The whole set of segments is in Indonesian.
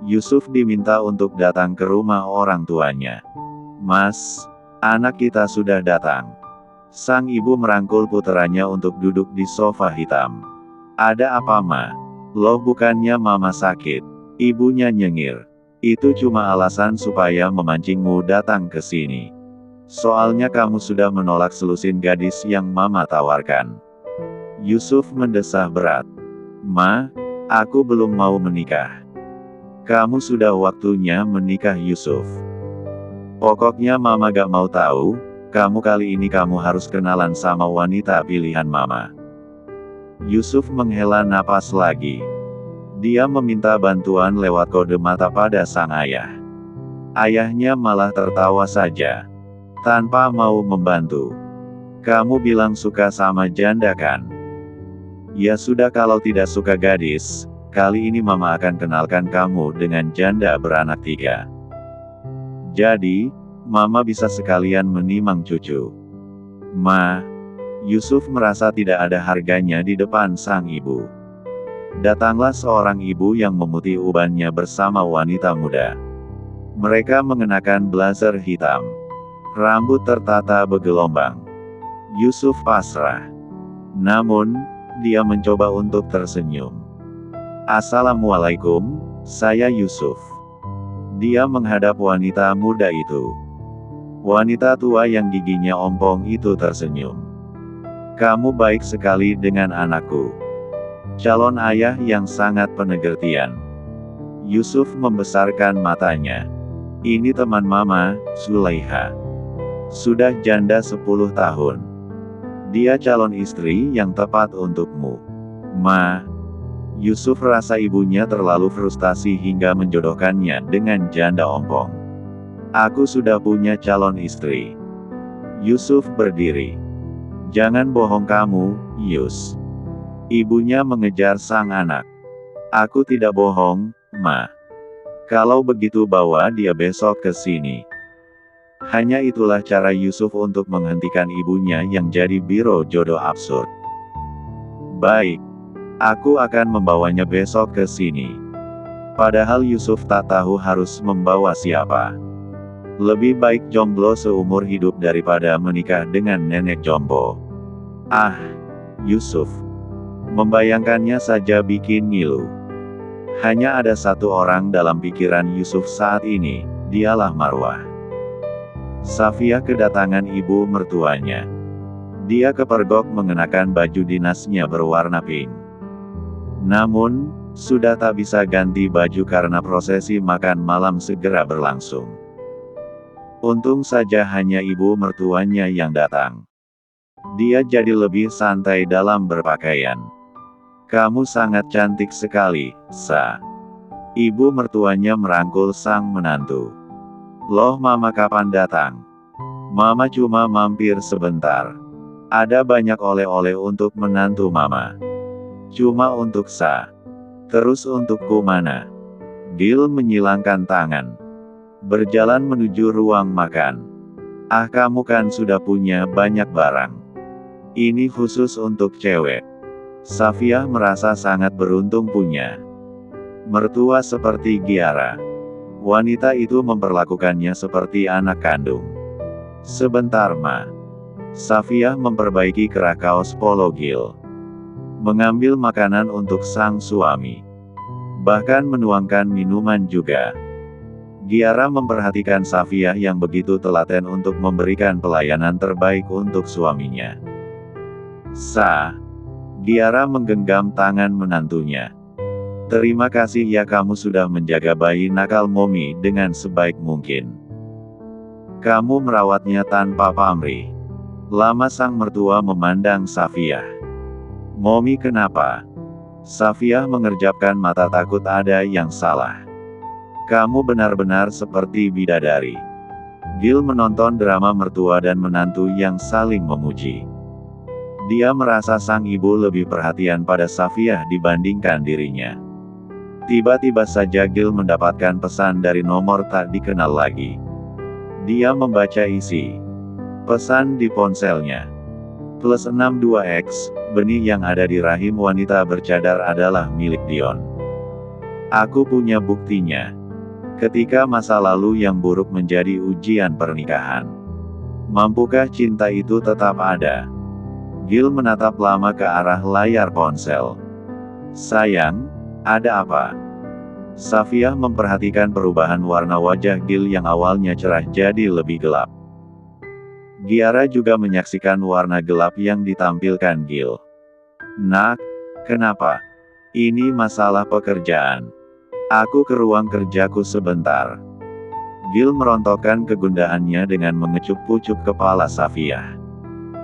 Yusuf diminta untuk datang ke rumah orang tuanya. "Mas, anak kita sudah datang." Sang ibu merangkul puteranya untuk duduk di sofa hitam. "Ada apa, Ma?" "Loh, bukannya Mama sakit?" Ibunya nyengir. "Itu cuma alasan supaya memancingmu datang ke sini. Soalnya kamu sudah menolak selusin gadis yang Mama tawarkan." Yusuf mendesah berat. "Ma, aku belum mau menikah." "Kamu sudah waktunya menikah, Yusuf. Pokoknya Mama gak mau tahu, kali ini kamu harus kenalan sama wanita pilihan Mama." Yusuf menghela napas lagi. Dia meminta bantuan lewat kode mata pada sang ayah. Ayahnya malah tertawa saja, tanpa mau membantu. "Kamu bilang suka sama janda kan? Ya sudah, kalau tidak suka gadis, kali ini Mama akan kenalkan kamu dengan janda beranak 3. Jadi, Mama bisa sekalian menimang cucu." "Ma." Yusuf merasa tidak ada harganya di depan sang ibu. Datanglah seorang ibu yang memutih ubannya bersama wanita muda. Mereka mengenakan blazer hitam. Rambut tertata bergelombang. Yusuf pasrah. Namun, dia mencoba untuk tersenyum. "Assalamualaikum, saya Yusuf." Dia menghadap wanita muda itu. Wanita tua yang giginya ompong itu tersenyum. "Kamu baik sekali dengan anakku." Calon ayah yang sangat pengertian. Yusuf membesarkan matanya. "Ini teman Mama, Zulaiha. Sudah janda 10 tahun. Dia calon istri yang tepat untukmu." "Ma." Yusuf rasa ibunya terlalu frustasi hingga menjodohkannya dengan janda ompong. "Aku sudah punya calon istri." Yusuf berdiri. "Jangan bohong kamu, Yus." Ibunya mengejar sang anak. "Aku tidak bohong, Ma. Kalau begitu bawa dia besok ke sini." Hanya itulah cara Yusuf untuk menghentikan ibunya yang jadi biro jodoh absurd. "Baik. Aku akan membawanya besok ke sini." Padahal Yusuf tak tahu harus membawa siapa. Lebih baik jomblo seumur hidup daripada menikah dengan nenek jompo. Ah, Yusuf. Membayangkannya saja bikin ngilu. Hanya ada satu orang dalam pikiran Yusuf saat ini, dialah Marwah. Safiyah kedatangan ibu mertuanya. Dia kepergok mengenakan baju dinasnya berwarna pink. Namun, sudah tak bisa ganti baju karena prosesi makan malam segera berlangsung. Untung saja hanya ibu mertuanya yang datang. Dia jadi lebih santai dalam berpakaian. "Kamu sangat cantik sekali, Sa." Ibu mertuanya merangkul sang menantu. "Loh, Mama kapan datang?" "Mama cuma mampir sebentar. Ada banyak oleh-oleh untuk menantu Mama. Cuma untuk Sa." "Terus untukku mana?" Gil menyilangkan tangan. Berjalan menuju ruang makan. "Ah, kamu kan sudah punya banyak barang. Ini khusus untuk cewek." Safiyah merasa sangat beruntung punya mertua seperti Giara. Wanita itu memperlakukannya seperti anak kandung. "Sebentar, Ma." Safiyah memperbaiki kerak kaos polo Gil. Mengambil makanan untuk sang suami. Bahkan menuangkan minuman juga. Giara memperhatikan Safiyah yang begitu telaten untuk memberikan pelayanan terbaik untuk suaminya. "Sa." Giara menggenggam tangan menantunya. "Terima kasih ya, kamu sudah menjaga bayi nakal Momi dengan sebaik mungkin. Kamu merawatnya tanpa pamrih." Lama sang mertua memandang Safiyah. "Momi kenapa?" Safiyah mengerjapkan mata takut ada yang salah. "Kamu benar-benar seperti bidadari." Gil menonton drama mertua dan menantu yang saling memuji. Dia merasa sang ibu lebih perhatian pada Safiyah dibandingkan dirinya. Tiba-tiba saja Gil mendapatkan pesan dari nomor tak dikenal lagi. Dia membaca isi pesan di ponselnya. +62X, benih yang ada di rahim wanita bercadar adalah milik Dion. Aku punya buktinya. Ketika masa lalu yang buruk menjadi ujian pernikahan. Mampukah cinta itu tetap ada? Gil menatap lama ke arah layar ponsel. Sayang, ada apa? Safiyah memperhatikan perubahan warna wajah Gil yang awalnya cerah jadi lebih gelap. Giara juga menyaksikan warna gelap yang ditampilkan Gil. Nak, kenapa? Ini masalah pekerjaan. Aku ke ruang kerjaku sebentar. Gil merontokkan kegundahannya dengan mengecup pucuk kepala Safiyah.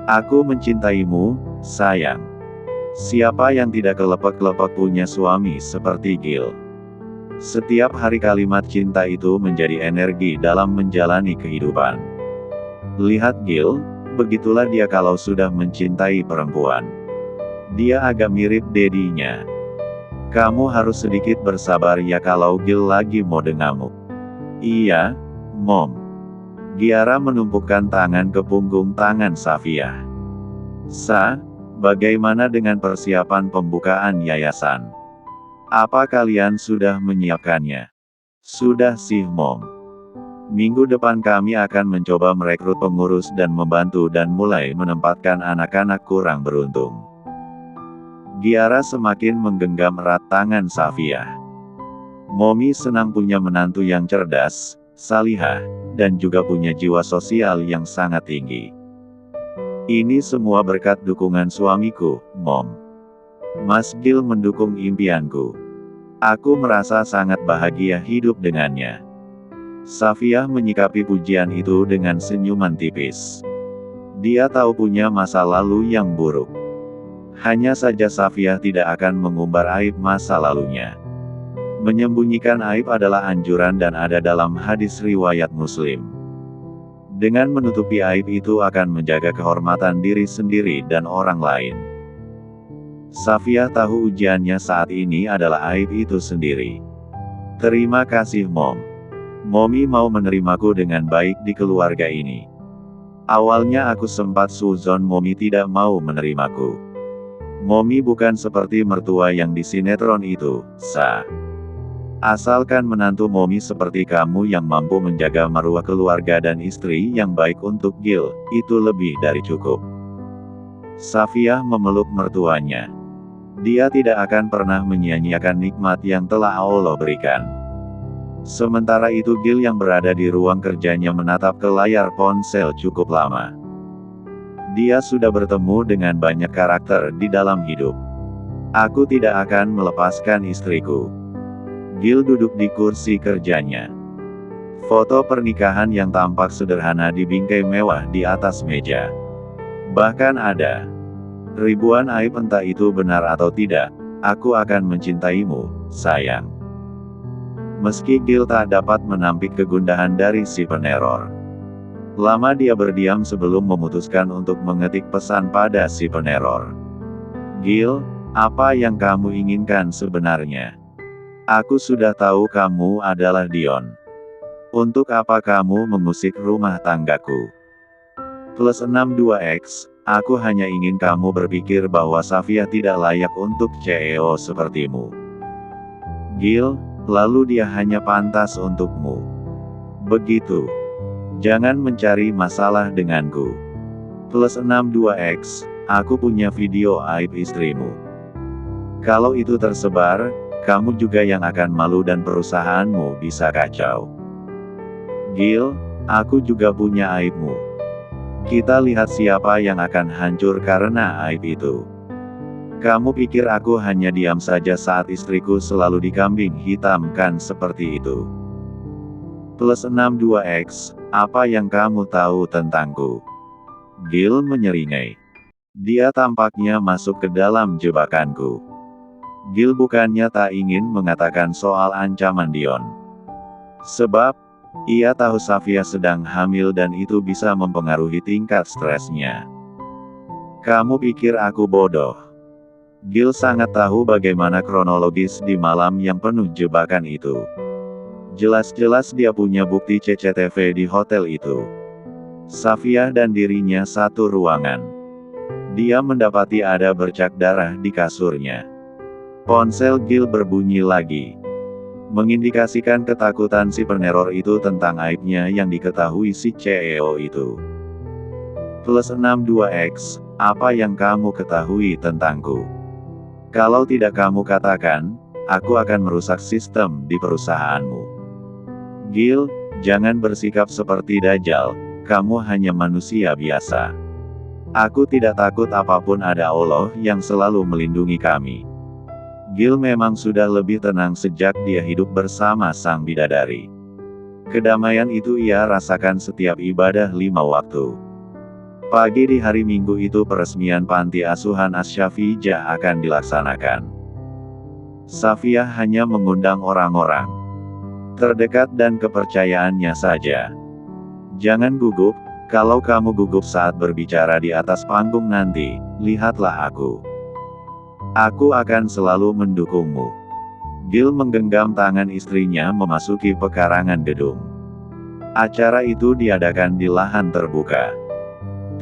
Aku mencintaimu, sayang. Siapa yang tidak kelepek-kelepek punya suami seperti Gil? Setiap hari kalimat cinta itu menjadi energi dalam menjalani kehidupan. Lihat Gil, begitulah dia kalau sudah mencintai perempuan. Dia agak mirip dedinya. Kamu harus sedikit bersabar ya kalau Gil lagi mode ngamuk. Iya, Mom. Giara menumpukan tangan ke punggung tangan Safiyah. Bagaimana dengan persiapan pembukaan yayasan? Apa kalian sudah menyiapkannya? Sudah sih Mom. Minggu depan kami akan mencoba merekrut pengurus dan membantu dan mulai menempatkan anak-anak kurang beruntung. Giara semakin menggenggam erat tangan Safiyah. Momi senang punya menantu yang cerdas, salihah, dan juga punya jiwa sosial yang sangat tinggi. Ini semua berkat dukungan suamiku, Mom. Mas Gil mendukung impianku. Aku merasa sangat bahagia hidup dengannya. Safiyah menyikapi pujian itu dengan senyuman tipis. Dia tahu punya masa lalu yang buruk. Hanya saja Safiyah tidak akan mengumbar aib masa lalunya. Menyembunyikan aib adalah anjuran dan ada dalam hadis riwayat Muslim. Dengan menutupi aib itu akan menjaga kehormatan diri sendiri dan orang lain. Safiyah tahu ujiannya saat ini adalah aib itu sendiri. Terima kasih Mom. Momi mau menerimaku dengan baik di keluarga ini. Awalnya aku sempat suzon Momi tidak mau menerimaku. Momi bukan seperti mertua yang di sinetron itu, Asalkan menantu Momi seperti kamu yang mampu menjaga marwah keluarga dan istri yang baik untuk Gil, itu lebih dari cukup. Safiyah memeluk mertuanya. Dia tidak akan pernah menyia-nyiakan nikmat yang telah Allah berikan. Sementara itu Gil yang berada di ruang kerjanya menatap ke layar ponsel cukup lama. Dia sudah bertemu dengan banyak karakter di dalam hidup. Aku tidak akan melepaskan istriku. Gil duduk di kursi kerjanya. Foto pernikahan yang tampak sederhana dibingkai mewah di atas meja. Bahkan ada ribuan aib, entah itu benar atau tidak. Aku akan mencintaimu, sayang. Meski Gil tak dapat menampik kegundahan dari si peneror. Lama dia berdiam sebelum memutuskan untuk mengetik pesan pada si peneror. Gil, apa yang kamu inginkan sebenarnya? Aku sudah tahu kamu adalah Dion. Untuk apa kamu mengusik rumah tanggaku? +62X, aku hanya ingin kamu berpikir bahwa Safiyah tidak layak untuk CEO sepertimu. Gil, lalu dia hanya pantas untukmu. Begitu. Jangan mencari masalah denganku. +62X, aku punya video aib istrimu. Kalau itu tersebar, kamu juga yang akan malu dan perusahaanmu bisa kacau. Gil, aku juga punya aibmu. Kita lihat siapa yang akan hancur karena aib itu. Kamu pikir aku hanya diam saja saat istriku selalu dikambing hitamkan seperti itu? +62X, apa yang kamu tahu tentangku? Gil menyeringai. Dia tampaknya masuk ke dalam jebakanku. Gil bukannya tak ingin mengatakan soal ancaman Dion. Sebab, ia tahu Safiyah sedang hamil dan itu bisa mempengaruhi tingkat stresnya. Kamu pikir aku bodoh? Gil sangat tahu bagaimana kronologis di malam yang penuh jebakan itu. Jelas-jelas dia punya bukti CCTV di hotel itu. Safiyah dan dirinya satu ruangan. Dia mendapati ada bercak darah di kasurnya. Ponsel Gil berbunyi lagi. Mengindikasikan ketakutan si peneror itu tentang aibnya yang diketahui si CEO itu. Plus 62X, apa yang kamu ketahui tentangku? Kalau tidak kamu katakan, aku akan merusak sistem di perusahaanmu. Gil, jangan bersikap seperti Dajjal, kamu hanya manusia biasa. Aku tidak takut apapun, ada Allah yang selalu melindungi kami. Gil memang sudah lebih tenang sejak dia hidup bersama sang bidadari. Kedamaian itu ia rasakan setiap ibadah 5 waktu. Pagi di hari Minggu itu peresmian panti asuhan Asy-Syafi'iyah akan dilaksanakan. Safiyah hanya mengundang orang-orang terdekat dan kepercayaannya saja. Jangan gugup, kalau kamu gugup saat berbicara di atas panggung nanti, lihatlah aku. Aku akan selalu mendukungmu. Gil menggenggam tangan istrinya memasuki pekarangan gedung. Acara itu diadakan di lahan terbuka.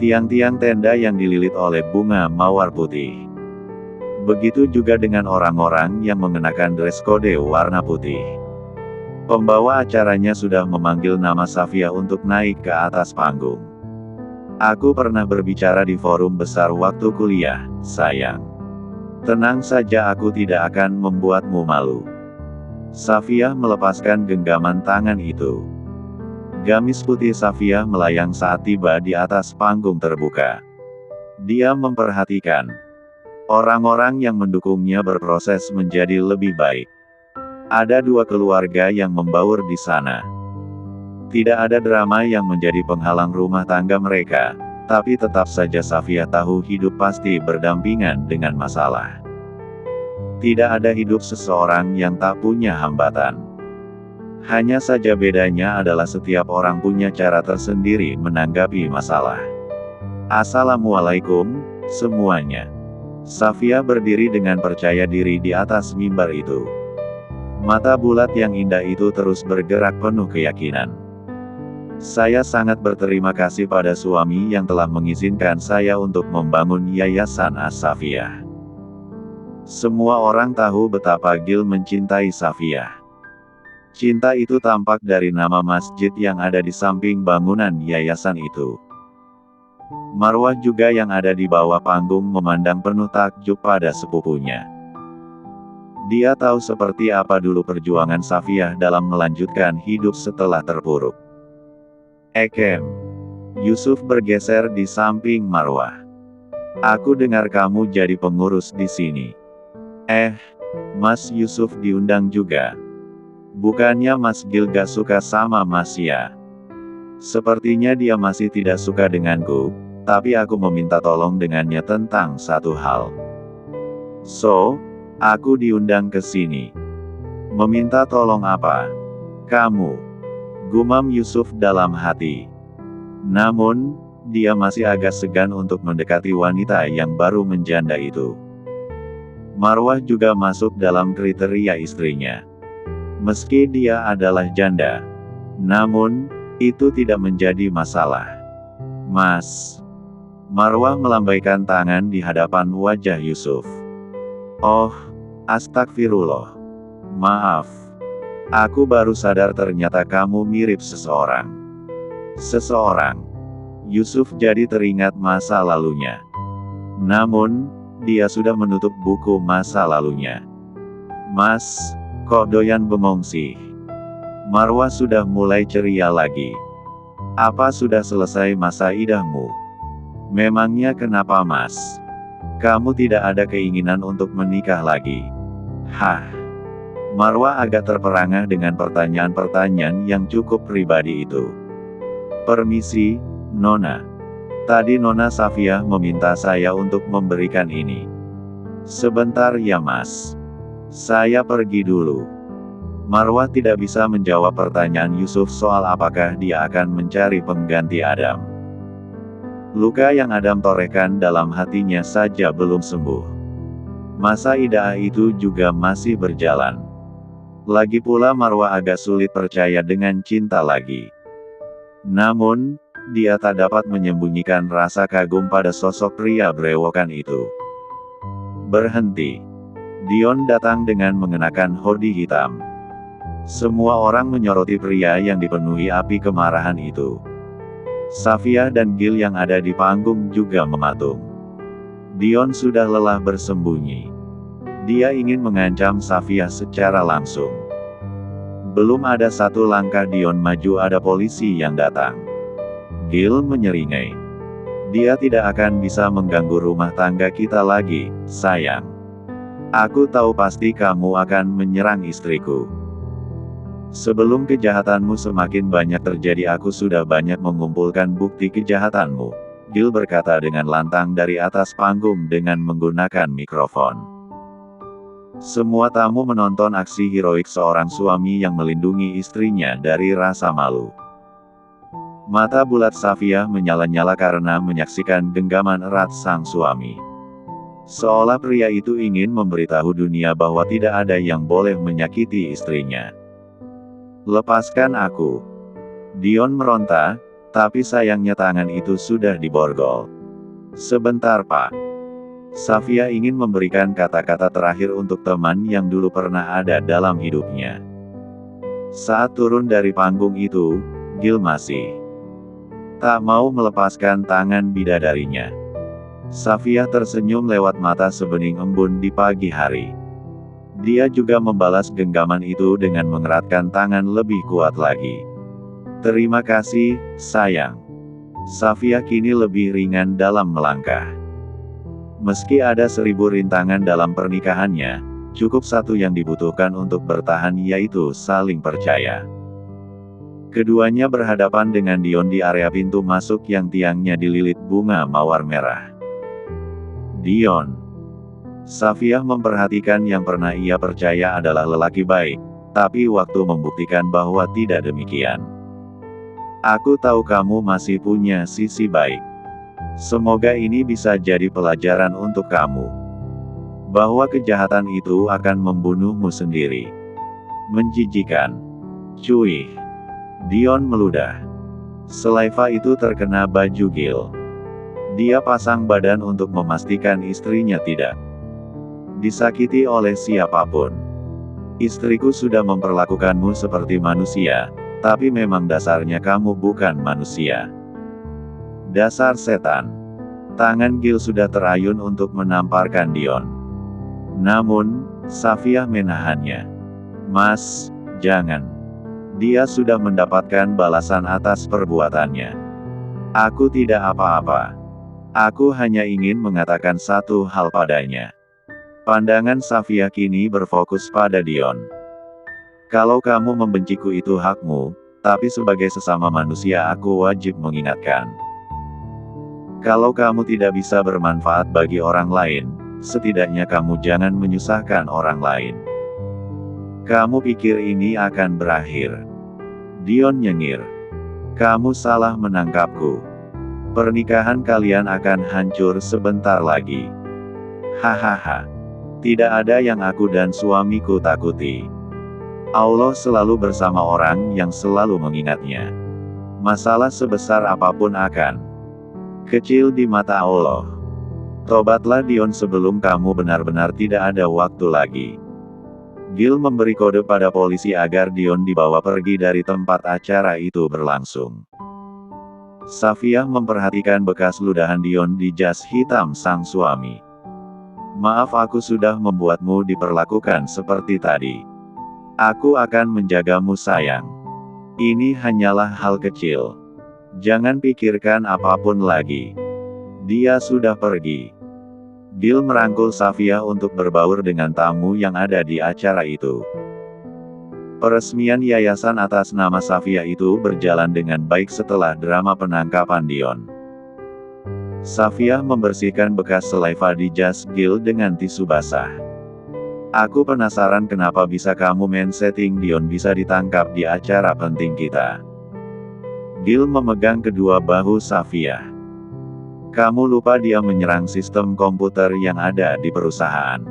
Tiang-tiang tenda yang dililit oleh bunga mawar putih. Begitu juga dengan orang-orang yang mengenakan dress kode warna putih. Pembawa acaranya sudah memanggil nama Safiyah untuk naik ke atas panggung. Aku pernah berbicara di forum besar waktu kuliah, sayang. Tenang saja, aku tidak akan membuatmu malu. Safiyah melepaskan genggaman tangan itu. Gamis putih Safiyah melayang saat tiba di atas panggung terbuka. Dia memperhatikan orang-orang yang mendukungnya berproses menjadi lebih baik. Ada 2 keluarga yang membaur di sana. Tidak ada drama yang menjadi penghalang rumah tangga mereka. Tapi tetap saja Safiyah tahu hidup pasti berdampingan dengan masalah. Tidak ada hidup seseorang yang tak punya hambatan. Hanya saja bedanya adalah setiap orang punya cara tersendiri menanggapi masalah. Assalamualaikum, semuanya. Safiyah berdiri dengan percaya diri di atas mimbar itu. Mata bulat yang indah itu terus bergerak penuh keyakinan. Saya sangat berterima kasih pada suami yang telah mengizinkan saya untuk membangun Yayasan As-Safiyah. Semua orang tahu betapa Gil mencintai Safiyah. Cinta itu tampak dari nama masjid yang ada di samping bangunan yayasan itu. Marwah juga yang ada di bawah panggung memandang penuh takjub pada sepupunya. Dia tahu seperti apa dulu perjuangan Safiyah dalam melanjutkan hidup setelah terpuruk. Ekem. Yusuf bergeser di samping Marwah. Aku dengar kamu jadi pengurus di sini. Mas Yusuf diundang juga. Bukannya Mas Gil gak suka sama Mas ya? Sepertinya dia masih tidak suka denganku, tapi aku meminta tolong dengannya tentang satu hal. So, aku diundang ke sini. Meminta tolong apa? Kamu. Gumam Yusuf dalam hati. Namun, dia masih agak segan untuk mendekati wanita yang baru menjanda itu. Marwah juga masuk dalam kriteria istrinya. Meski dia adalah janda. Namun, itu tidak menjadi masalah. Mas. Marwah melambaikan tangan di hadapan wajah Yusuf. Oh, astagfirullah. Maaf. Aku baru sadar ternyata kamu mirip seseorang. Seseorang. Yusuf jadi teringat masa lalunya. Namun, dia sudah menutup buku masa lalunya. Mas, kok doyan bengong sih? Marwah sudah mulai ceria lagi. Apa sudah selesai masa idahmu? Memangnya kenapa Mas? Kamu tidak ada keinginan untuk menikah lagi? Hah? Marwah agak terperangah dengan pertanyaan-pertanyaan yang cukup pribadi itu. Permisi, Nona. Tadi Nona Safiyah meminta saya untuk memberikan ini. Sebentar ya Mas. Saya pergi dulu. Marwah tidak bisa menjawab pertanyaan Yusuf soal apakah dia akan mencari pengganti Adam. Luka yang Adam torehkan dalam hatinya saja belum sembuh. Masa idah itu juga masih berjalan. Lagi pula Marwah agak sulit percaya dengan cinta lagi. Namun, dia tak dapat menyembunyikan rasa kagum pada sosok pria brewokan itu. Berhenti. Dion datang dengan mengenakan hoodie hitam. Semua orang menyoroti pria yang dipenuhi api kemarahan itu. Safia dan Gil yang ada di panggung juga mematung. Dion sudah lelah bersembunyi. Dia ingin mengancam Safia secara langsung. Belum ada satu langkah Dion maju ada polisi yang datang. Gil menyeringai. Dia tidak akan bisa mengganggu rumah tangga kita lagi, sayang. Aku tahu pasti kamu akan menyerang istriku. Sebelum kejahatanmu semakin banyak terjadi, aku sudah banyak mengumpulkan bukti kejahatanmu, Gil berkata dengan lantang dari atas panggung dengan menggunakan mikrofon. Semua tamu menonton aksi heroik seorang suami yang melindungi istrinya dari rasa malu. Mata bulat Safia menyala-nyala karena menyaksikan genggaman erat sang suami. Seolah pria itu ingin memberitahu dunia bahwa tidak ada yang boleh menyakiti istrinya. Lepaskan aku. Dion meronta, tapi sayangnya tangan itu sudah diborgol. Sebentar Pak. Safia ingin memberikan kata-kata terakhir untuk teman yang dulu pernah ada dalam hidupnya. Saat turun dari panggung itu, Gil masih tak mau melepaskan tangan bidadarinya. Safia tersenyum lewat mata sebening embun di pagi hari. Dia juga membalas genggaman itu dengan mengeratkan tangan lebih kuat lagi. Terima kasih, sayang. Safia kini lebih ringan dalam melangkah. Meski ada 1000 rintangan dalam pernikahannya, cukup satu yang dibutuhkan untuk bertahan, yaitu saling percaya. Keduanya berhadapan dengan Dion di area pintu masuk yang tiangnya dililit bunga mawar merah. Dion. Safia memperhatikan yang pernah ia percaya adalah lelaki baik, tapi waktu membuktikan bahwa tidak demikian. Aku tahu kamu masih punya sisi baik. Semoga ini bisa jadi pelajaran untuk kamu. Bahwa kejahatan itu akan membunuhmu sendiri. Menjijikan. Cuy. Dion meludah. Selaiva itu terkena baju Gil. Dia pasang badan untuk memastikan istrinya tidak disakiti oleh siapapun. Istriku sudah memperlakukanmu seperti manusia, tapi memang dasarnya kamu bukan manusia. Dasar setan. Tangan Gil sudah terayun untuk menamparkan Dion. Namun, Safia menahannya. Mas, jangan. Dia sudah mendapatkan balasan atas perbuatannya. Aku tidak apa-apa. Aku hanya ingin mengatakan satu hal padanya. Pandangan Safia kini berfokus pada Dion. Kalau kamu membenciku itu hakmu, tapi sebagai sesama manusia aku wajib mengingatkan. Kalau kamu tidak bisa bermanfaat bagi orang lain, setidaknya kamu jangan menyusahkan orang lain. Kamu pikir ini akan berakhir? Dion nyengir. Kamu salah menangkapku. Pernikahan kalian akan hancur sebentar lagi. Hahaha. Tidak ada yang aku dan suamiku takuti. Allah selalu bersama orang yang selalu mengingatnya. Masalah sebesar apapun akan kecil di mata Allah. Tobatlah Dion sebelum kamu benar-benar tidak ada waktu lagi. Gil memberi kode pada polisi agar Dion dibawa pergi dari tempat acara itu berlangsung. Safia memperhatikan bekas ludahan Dion di jas hitam sang suami. Maaf aku sudah membuatmu diperlakukan seperti tadi. Aku akan menjagamu sayang. Ini hanyalah hal kecil. Jangan pikirkan apapun lagi. Dia sudah pergi. Gil merangkul Safia untuk berbaur dengan tamu yang ada di acara itu. Peresmian yayasan atas nama Safia itu berjalan dengan baik setelah drama penangkapan Dion. Safia membersihkan bekas selaiva di jas Gil dengan tisu basah. Aku penasaran kenapa bisa kamu main setting Dion bisa ditangkap di acara penting kita. Gil memegang kedua bahu Safia. Kamu lupa dia menyerang sistem komputer yang ada di perusahaan.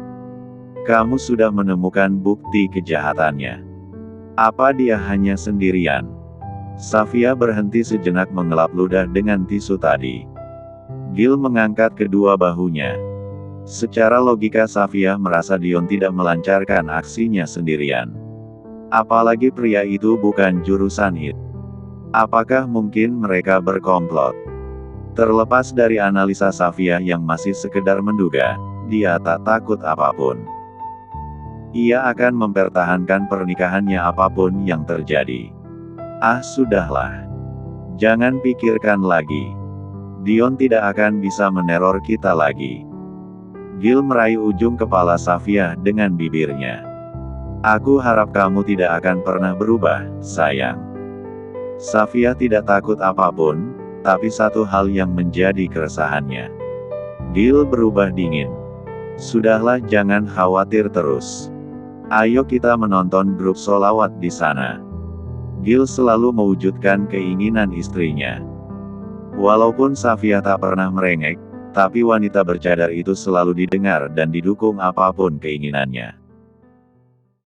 Kamu sudah menemukan bukti kejahatannya. Apa dia hanya sendirian? Safia berhenti sejenak mengelap ludah dengan tisu tadi. Gil mengangkat kedua bahunya. Secara logika Safia merasa Dion tidak melancarkan aksinya sendirian. Apalagi pria itu bukan jurusan IT. Apakah mungkin mereka berkomplot? Terlepas dari analisa Safia yang masih sekedar menduga, dia tak takut apapun. Ia akan mempertahankan pernikahannya apapun yang terjadi. Ah, sudahlah. Jangan pikirkan lagi. Dion tidak akan bisa meneror kita lagi. Gil meraih ujung kepala Safia dengan bibirnya. Aku harap kamu tidak akan pernah berubah, sayang. Safia tidak takut apapun, tapi satu hal yang menjadi keresahannya. Gil berubah dingin. Sudahlah, jangan khawatir terus. Ayo kita menonton grup sholawat di sana. Gil selalu mewujudkan keinginan istrinya. Walaupun Safia tak pernah merengek, tapi wanita bercadar itu selalu didengar dan didukung apapun keinginannya.